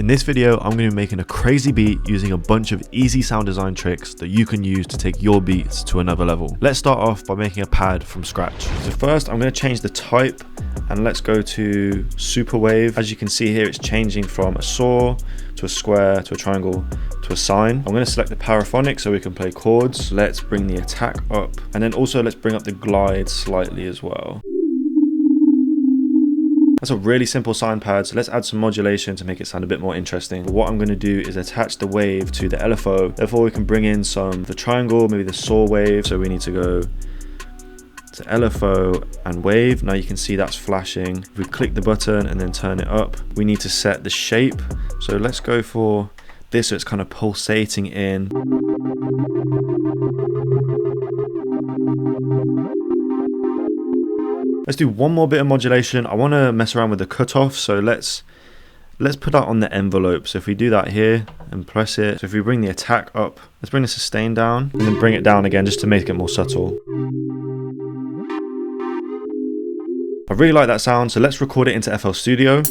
In this video, I'm going to be making a crazy beat using a bunch of easy sound design tricks that you can use to take your beats to another level. Let's start off by making a pad from scratch. So first, I'm going to change the type and let's go to super wave. As you can see here, it's changing from a saw to a square to a triangle to a sine. I'm going to select the paraphonic so we can play chords. Let's bring the attack up, and then also let's bring up the glide slightly as well. That's a really simple sine pad, so let's add some modulation to make it sound a bit more interesting. What I'm going to do is attach the wave to the LFO. Therefore, we can bring in the triangle, maybe the saw wave. So we need to go to LFO and wave. Now you can see that's flashing. If we click the button and then turn it up, we need to set the shape. So let's go for this, so it's kind of pulsating in. Let's do one more bit of modulation. I want to mess around with the cutoff, so let's put that on the envelope. So if we do that here and press it, so if we bring the attack up, let's bring the sustain down and then bring it down again just to make it more subtle. I really like that sound, so let's record it into FL Studio.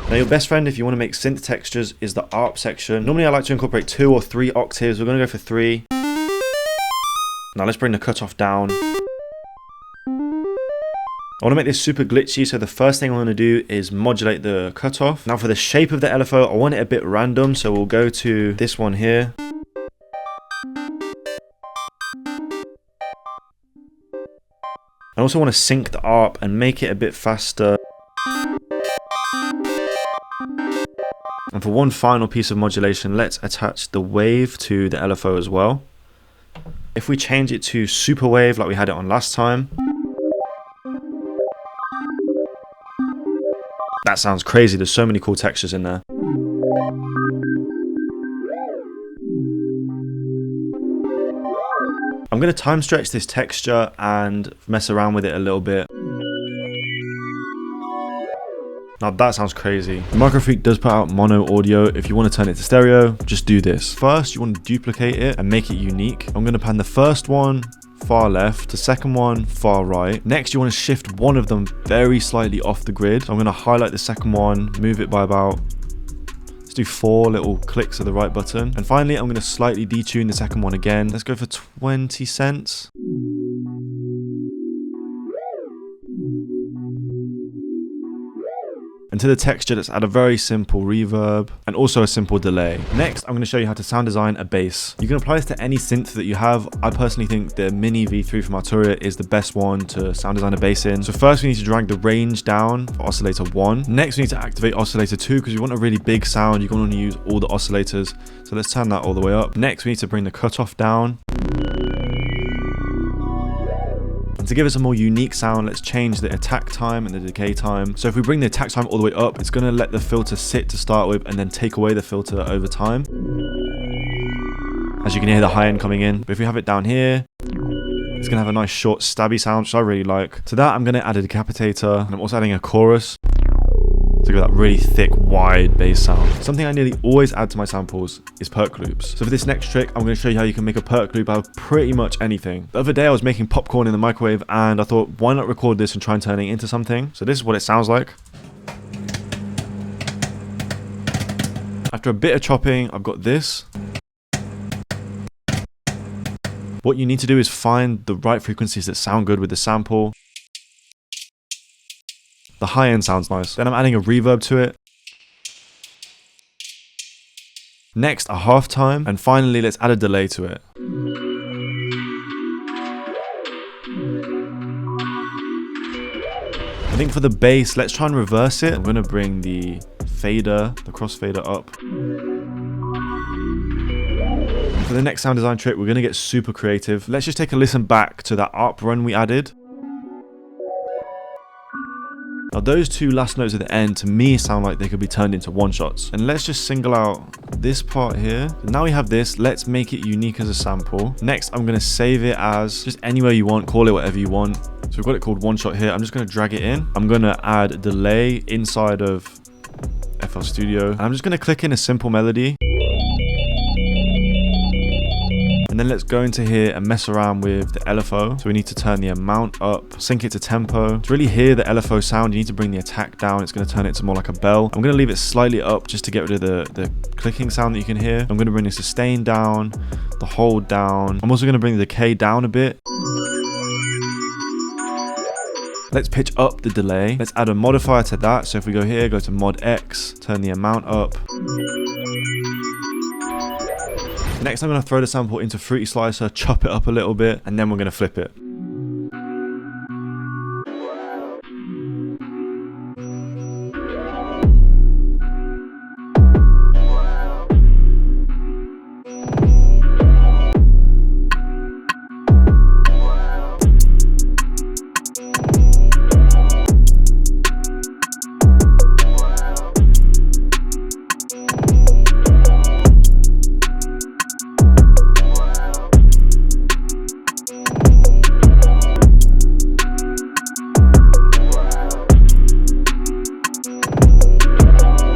Now your best friend if you want to make synth textures is the ARP section. Normally I like to incorporate 2 or 3 octaves. We're going to go for 3. Now let's bring the cutoff down. I want to make this super glitchy, so the first thing I'm going to do is modulate the cutoff. Now for the shape of the LFO, I want it a bit random, so we'll go to this one here. I also want to sync the ARP and make it a bit faster. And for one final piece of modulation, let's attach the wave to the LFO as well. If we change it to super wave like we had it on last time, that sounds crazy. There's so many cool textures in there. I'm going to time stretch this texture and mess around with it a little bit. Now that sounds crazy. The Microfreak does put out mono audio. If you want to turn it to stereo, just do this. First, you want to duplicate it and make it unique. I'm going to pan the first one far left, the second one far right. Next, you want to shift one of them very slightly off the grid. So I'm going to highlight the second one, move it by about, let's do 4 little clicks of the right button. And finally, I'm going to slightly detune the second one again. Let's go for 20 cents. And to the texture, let's add a very simple reverb and also a simple delay. Next, I'm going to show you how to sound design a bass. You can apply this to any synth that you have. I personally think the Mini V3 from Arturia is the best one to sound design a bass in. So first we need to drag the range down for oscillator 1. Next we need to activate oscillator 2 because you want a really big sound. You're going to use all the oscillators. So let's turn that all the way up. Next we need to bring the cutoff down. And to give us a more unique sound, let's change the attack time and the decay time. So if we bring the attack time all the way up, it's going to let the filter sit to start with and then take away the filter over time. As you can hear the high end coming in. But if we have it down here, it's going to have a nice short stabby sound, which I really like. To that, I'm going to add a decapitator, and I'm also adding a chorus to give that really thick, wide bass sound. Something I nearly always add to my samples is perc loops. So for this next trick, I'm going to show you how you can make a perc loop out of pretty much anything. The other day I was making popcorn in the microwave and I thought, why not record this and try and turn it into something? So this is what it sounds like. After a bit of chopping, I've got this. What you need to do is find the right frequencies that sound good with the sample. The high end sounds nice. Then I'm adding a reverb to it. Next, a halftime. And finally, let's add a delay to it. I think for the bass, let's try and reverse it. I'm going to bring the fader, the crossfader up. For the next sound design trick, we're going to get super creative. Let's just take a listen back to that ARP run we added. Now those 2 last notes at the end to me sound like they could be turned into one-shots. And let's just single out this part here. So now we have this, let's make it unique as a sample. Next, I'm going to save it as just anywhere you want, call it whatever you want. So we've got it called one shot here. I'm just going to drag it in. I'm going to add a delay inside of FL Studio. I'm just going to click in a simple melody. And then let's go into here and mess around with the LFO. So we need to turn the amount up, sync it to tempo. To really hear the LFO sound, you need to bring the attack down. It's going to turn it to more like a bell. I'm going to leave it slightly up just to get rid of the clicking sound that you can hear. I'm going to bring the sustain down, the hold down. I'm also going to bring the decay down a bit. Let's pitch up the delay. Let's add a modifier to that. So if we go here, go to mod X, turn the amount up. Next, I'm going to throw the sample into Fruity Slicer, chop it up a little bit, and then we're going to flip it.